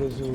Welcome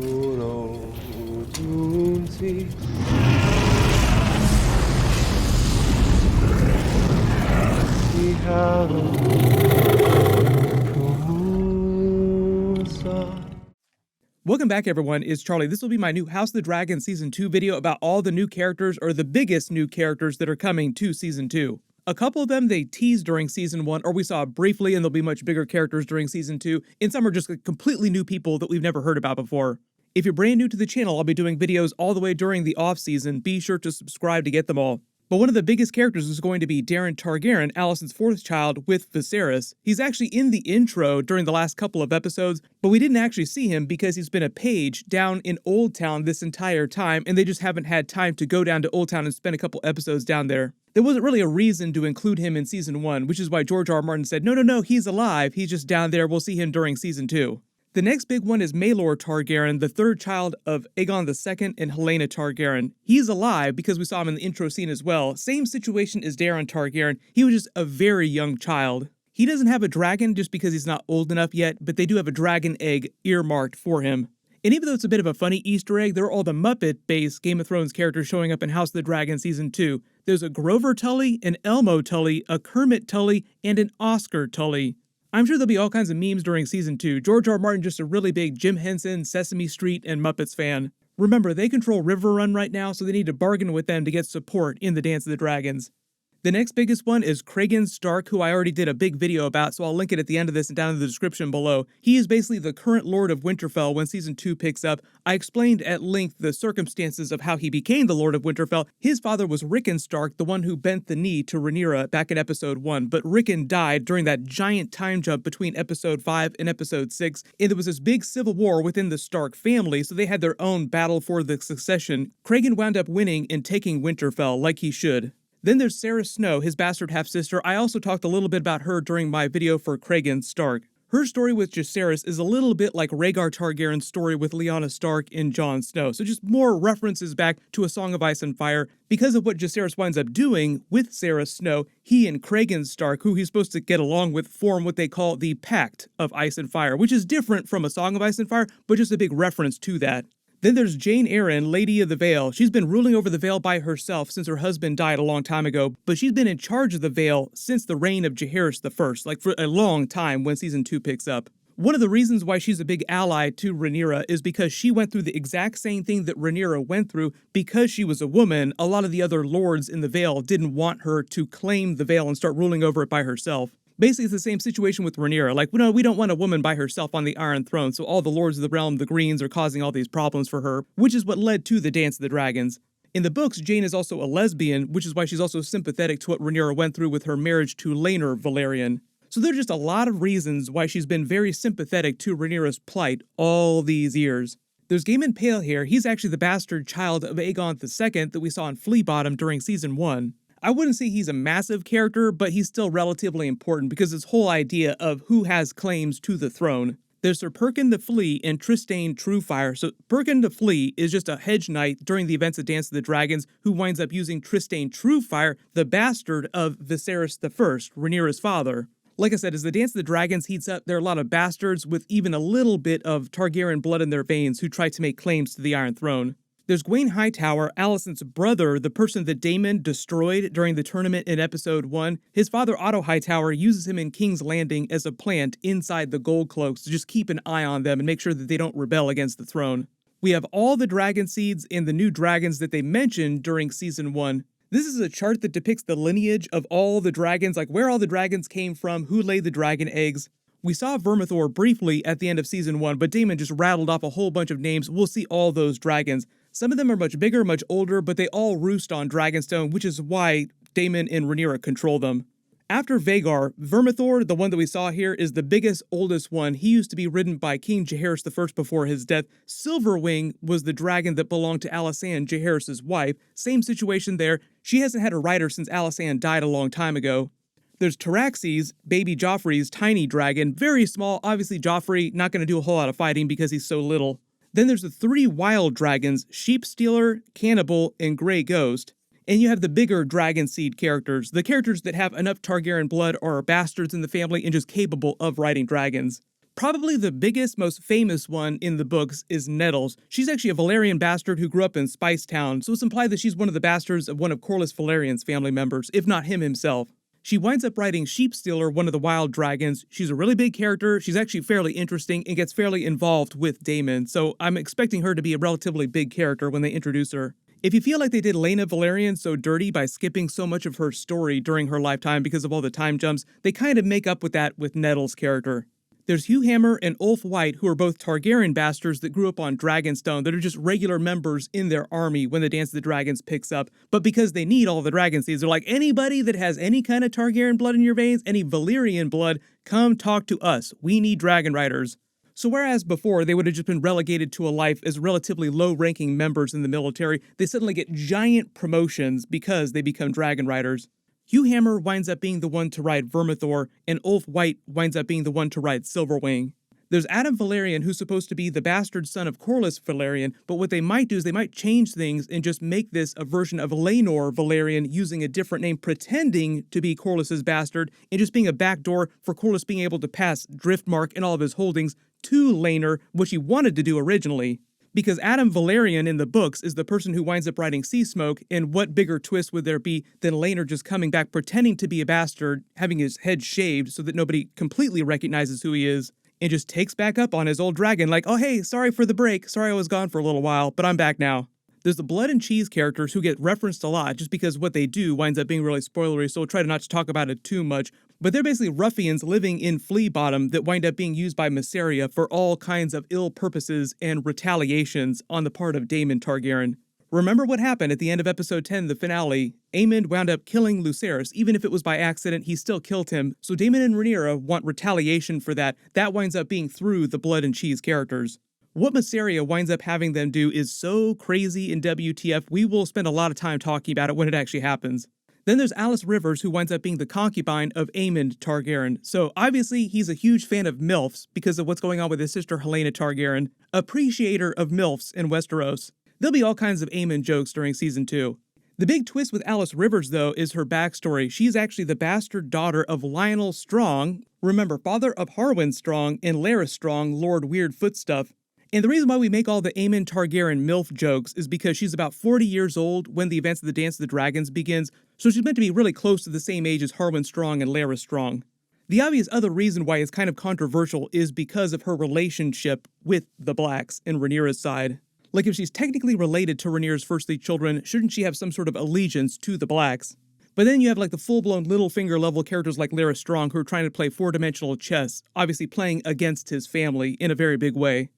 back, everyone. It's Charlie. This will be my new House of the Dragon Season 2 video about all the new characters, or the biggest new characters that are coming to Season 2. A couple of them they teased during Season 1, or we saw briefly, and they'll be much bigger characters during Season 2, and some are just completely new people that we've never heard about before. If you're brand new to the channel, I'll be doing videos all the way during the off-season. Be sure to subscribe to get them all. But one of the biggest characters is going to be Daemon Targaryen, Alicent's fourth child, with Viserys. He's actually in the intro during the last couple of episodes, but we didn't actually see him because he's been a page down in Old Town this entire time, and they just haven't had time to go down to Old Town and spend a couple episodes down there. There wasn't really a reason to include him in Season 1, which is why George R. R. Martin said, no, he's alive, he's just down there, we'll see him during Season 2. The next big one is Maelor Targaryen, the third child of Aegon II and Helaena Targaryen. He's alive because we saw him in the intro scene as well. Same situation as Daeron Targaryen, he was just a very young child. He doesn't have a dragon just because he's not old enough yet, but they do have a dragon egg earmarked for him. And even though it's a bit of a funny Easter egg, there are all the Muppet-based Game of Thrones characters showing up in House of the Dragon Season 2. There's a Grover Tully, an Elmo Tully, a Kermit Tully, and an Oscar Tully. I'm sure there'll be all kinds of memes during Season 2. George R. R. Martin just a really big Jim Henson, Sesame Street, and Muppets fan. Remember, they control River Run right now, so they need to bargain with them to get support in the Dance of the Dragons. The next biggest one is Cregan Stark, who I already did a big video about, so I'll link it at the end of this and down in the description below. He is basically the current Lord of Winterfell when Season 2 picks up. I explained at length the circumstances of how he became the Lord of Winterfell. His father was Rickon Stark, the one who bent the knee to Rhaenyra back in Episode 1, but Rickon died during that giant time jump between Episode 5 and Episode 6, and there was this big civil war within the Stark family, so they had their own battle for the succession. Cregan wound up winning and taking Winterfell, like he should. Then there's Sara Snow, his bastard half-sister. I also talked a little bit about her during my video for Cregan Stark. Her story with Jacaerys is a little bit like Rhaegar Targaryen's story with Lyanna Stark and Jon Snow, so just more references back to A Song of Ice and Fire. Because of what Jacaerys winds up doing with Sara Snow, he and Cregan Stark, who he's supposed to get along with, form what they call the Pact of Ice and Fire, which is different from A Song of Ice and Fire, but just a big reference to that. Then there's Jane Arryn, Lady of the Vale. She's been ruling over the Vale by herself since her husband died a long time ago, but she's been in charge of the Vale since the reign of Jacaerys I, like for a long time when Season 2 picks up. One of the reasons why she's a big ally to Rhaenyra is because she went through the exact same thing that Rhaenyra went through. Because she was a woman, a lot of the other lords in the Vale didn't want her to claim the Vale and start ruling over it by herself. Basically, it's the same situation with Rhaenyra. Like, no, we don't want a woman by herself on the Iron Throne, so all the Lords of the Realm, the Greens, are causing all these problems for her, which is what led to the Dance of the Dragons. In the books, Jane is also a lesbian, which is why she's also sympathetic to what Rhaenyra went through with her marriage to Laenor Velaryon. So there are just a lot of reasons why she's been very sympathetic to Rhaenyra's plight all these years. There's Gaiman Palehair. He's actually the bastard child of Aegon II that we saw in Flea Bottom during Season 1. I wouldn't say he's a massive character, but he's still relatively important because this whole idea of who has claims to the throne. There's Sir Perkin the Flea and Trystane Truefire. So Perkin the Flea is just a hedge knight during the events of Dance of the Dragons who winds up using Trystane Truefire, the bastard of Viserys I, Rhaenyra's father. Like I said, as the Dance of the Dragons heats up, there are a lot of bastards with even a little bit of Targaryen blood in their veins who try to make claims to the Iron Throne. There's Gwaine Hightower, Alicent's brother, the person that Daemon destroyed during the tournament in Episode 1. His father, Otto Hightower, uses him in King's Landing as a plant inside the Gold Cloaks to just keep an eye on them and make sure that they don't rebel against the throne. We have all the dragon seeds and the new dragons that they mentioned during Season 1. This is a chart that depicts the lineage of all the dragons, like where all the dragons came from, who laid the dragon eggs. We saw Vermithor briefly at the end of Season 1, but Daemon just rattled off a whole bunch of names. We'll see all those dragons. Some of them are much bigger, much older, but they all roost on Dragonstone, which is why Daemon and Rhaenyra control them. After Vhagar, Vermithor, the one that we saw here, is the biggest, oldest one. He used to be ridden by King Jacaerys I before his death. Silverwing was the dragon that belonged to Alysanne, Jacaerys' wife. Same situation there. She hasn't had a rider since Alysanne died a long time ago. There's Taraxes, baby Joffrey's tiny dragon. Very small. Obviously, Joffrey not going to do a whole lot of fighting because he's so little. Then there's the three wild dragons, Sheepstealer, Cannibal, and Grey Ghost. And you have the bigger dragon seed characters, the characters that have enough Targaryen blood or are bastards in the family and just capable of riding dragons. Probably the biggest, most famous one in the books is Nettles. She's actually a Valyrian bastard who grew up in Spicetown, so it's implied that she's one of the bastards of one of Corlys Velaryon's family members, if not him himself. She winds up riding Sheepstealer, one of the wild dragons. She's a really big character, she's actually fairly interesting, and gets fairly involved with Daemon, so I'm expecting her to be a relatively big character when they introduce her. If you feel like they did Lyanna Velaryon so dirty by skipping so much of her story during her lifetime because of all the time jumps, they kind of make up with that with Nettles' character. There's Hugh and Ulf White, who are both Targaryen bastards that grew up on Dragonstone that are just regular members in their army when the Dance of the Dragons picks up. But because they need all the dragon seeds, they're like, anybody that has any kind of Targaryen blood in your veins, any Valyrian blood, come talk to us. We need dragon riders. So whereas before they would have just been relegated to a life as relatively low-ranking members in the military, they suddenly get giant promotions because they become dragon riders. Hugh winds up being the one to ride Vermithor, and Ulf White winds up being the one to ride Silverwing. There's Addam Velaryon, who's supposed to be the bastard son of Corlys Velaryon, but what they might do is they might change things and just make this a version of Laenor Velaryon using a different name, pretending to be Corlys's bastard, and just being a backdoor for Corlys being able to pass Driftmark and all of his holdings to Laenor, which he wanted to do originally. Because Addam Velaryon in the books is the person who winds up riding Sea Smoke, and what bigger twist would there be than Laenor just coming back pretending to be a bastard, having his head shaved so that nobody completely recognizes who he is, and just takes back up on his old dragon like, oh hey, sorry for the break, sorry I was gone for a little while, but I'm back now. There's the Blood and Cheese characters who get referenced a lot just because what they do winds up being really spoilery, so we'll try to not to talk about it too much. But they're basically ruffians living in Flea Bottom that wind up being used by Mysaria for all kinds of ill purposes and retaliations on the part of Daemon Targaryen. Remember what happened at the end of episode 10, the finale? Aemond wound up killing Lucerys. Even if it was by accident, he still killed him. So Daemon and Rhaenyra want retaliation for that. That winds up being through the Blood and Cheese characters. What Mysaria winds up having them do is so crazy in WTF, we will spend a lot of time talking about it when it actually happens. Then there's Alys Rivers, who winds up being the concubine of Aemond Targaryen. So obviously he's a huge fan of MILFs because of what's going on with his sister Helaena Targaryen, appreciator of MILFs in Westeros. There'll be all kinds of Aemond jokes during season 2. The big twist with Alys Rivers, though, is her backstory. She's actually the bastard daughter of Lionel Strong, remember, father of Harwin Strong and Larys Strong, Lord Weird Footstuff. And the reason why we make all the Aemond Targaryen MILF jokes is because she's about 40 years old when the events of the Dance of the Dragons begins, so she's meant to be really close to the same age as Harwin Strong and Larys Strong. The obvious other reason why it's kind of controversial is because of her relationship with the Blacks and Rhaenyra's side. Like, if she's technically related to Rhaenyra's first 3 children, shouldn't she have some sort of allegiance to the Blacks? But then you have like the full-blown Littlefinger level characters like Larys Strong who are trying to play 4-dimensional chess, obviously playing against his family in a very big way.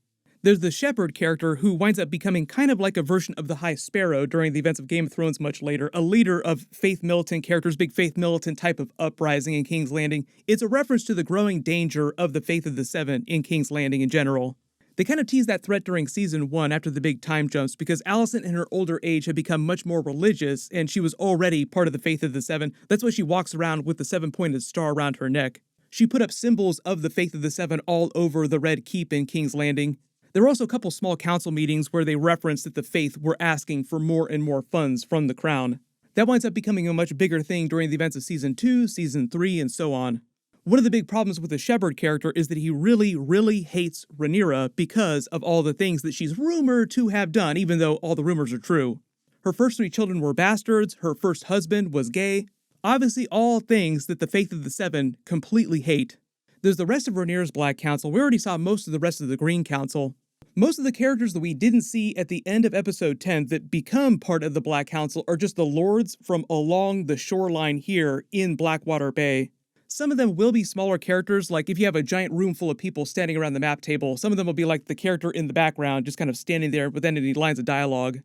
There's the Shepherd character who winds up becoming kind of like a version of the High Sparrow during the events of Game of Thrones much later, a leader of Faith Militant characters, big Faith Militant type of uprising in King's Landing. It's a reference to the growing danger of the Faith of the Seven in King's Landing in general. They kind of teased that threat during season 1 after the big time jumps because Alicent in her older age had become much more religious and she was already part of the Faith of the Seven. That's why she walks around with the 7-pointed star around her neck. She put up symbols of the Faith of the Seven all over the Red Keep in King's Landing. There were also a couple small council meetings where they referenced that the Faith were asking for more and more funds from the crown. That winds up becoming a much bigger thing during the events of season 2, season 3, and so on. One of the big problems with the Shepherd character is that he really hates Rhaenyra because of all the things that she's rumored to have done, even though all the rumors are true. Her first 3 children were bastards, her first husband was gay. Obviously all things that the Faith of the Seven completely hate. There's the rest of Rhaenyra's Black Council. We already saw most of the rest of the Green Council. Most of the characters that we didn't see at the end of episode 10 that become part of the Black Council are just the lords from along the shoreline here in Blackwater Bay. Some of them will be smaller characters, like if you have a giant room full of people standing around the map table, some of them will be like the character in the background, just kind of standing there without any lines of dialogue.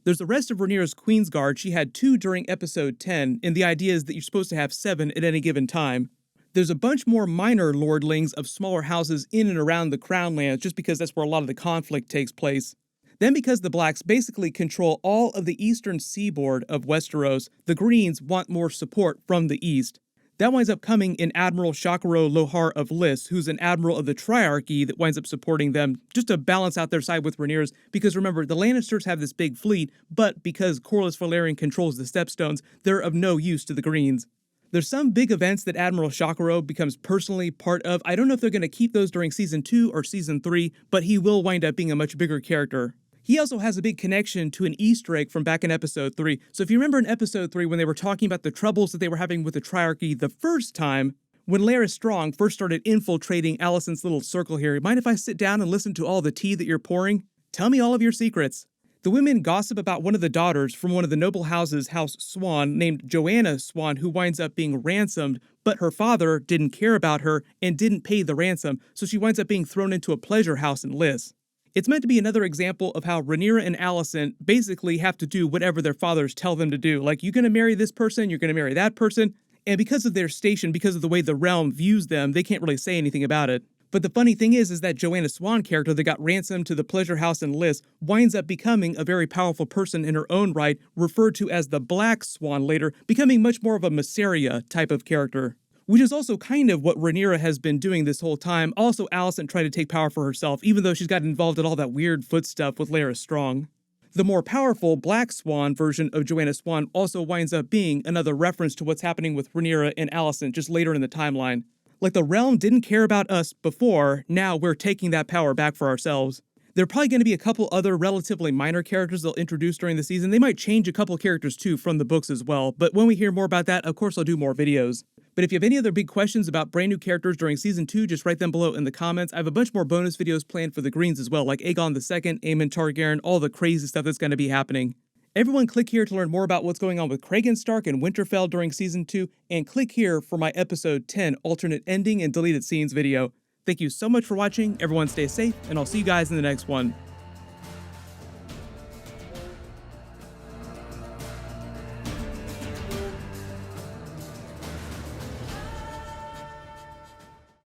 There's the rest of Rhaenyra's Queensguard. She had 2 during episode 10, and the idea is that you're supposed to have 7 at any given time. There's a bunch more minor lordlings of smaller houses in and around the Crown Lands, just because that's where a lot of the conflict takes place. Then because the Blacks basically control all of the eastern seaboard of Westeros, the Greens want more support from the east. That winds up coming in Admiral Shakaro Lohar of Lys, who's an admiral of the Triarchy that winds up supporting them, just to balance out their side with Rhaenyra's, because remember, the Lannisters have this big fleet, but because Corlys Velaryon controls the Stepstones, they're of no use to the Greens. There's some big events that Admiral Jacaerys becomes personally part of. I don't know if they're going to keep those during Season 2 or Season 3, but he will wind up being a much bigger character. He also has a big connection to an Easter egg from back in Episode 3. So if you remember in Episode 3 when they were talking about the troubles that they were having with the Triarchy the first time, when Larys Strong first started infiltrating Alicent's little circle here, mind if I sit down and listen to all the tea that you're pouring? Tell me all of your secrets. The women gossip about one of the daughters from one of the noble houses, House Swan, named Joanna Swan, who winds up being ransomed, but her father didn't care about her and didn't pay the ransom, so she winds up being thrown into a pleasure house in Lys. It's meant to be another example of how Rhaenyra and Alicent basically have to do whatever their fathers tell them to do. Like, you're going to marry this person, you're going to marry that person, and because of their station, because of the way the realm views them, they can't really say anything about it. But the funny thing is that Joanna Swan character that got ransomed to the pleasure house in Lys winds up becoming a very powerful person in her own right, referred to as the Black Swan later, becoming much more of a Mysaria type of character. Which is also kind of what Rhaenyra has been doing this whole time. Also, Alicent tried to take power for herself, even though she's got involved in all that weird foot stuff with Larys Strong. The more powerful Black Swan version of Joanna Swan also winds up being another reference to what's happening with Rhaenyra and Alicent just later in the timeline. Like, the realm didn't care about us before, now we're taking that power back for ourselves. There are probably going to be a couple other relatively minor characters they'll introduce during the season. They might change a couple characters too from the books as well, but when we hear more about that, of course I'll do more videos. But if you have any other big questions about brand new characters during Season 2, just write them below in the comments. I have a bunch more bonus videos planned for the Greens as well, like Aegon II, Aemond Targaryen, all the crazy stuff that's going to be happening. Everyone click here to learn more about what's going on with Cregan Stark and Winterfell during Season 2, and click here for my Episode 10 alternate ending and deleted scenes video. Thank you so much for watching, everyone stay safe, and I'll see you guys in the next one.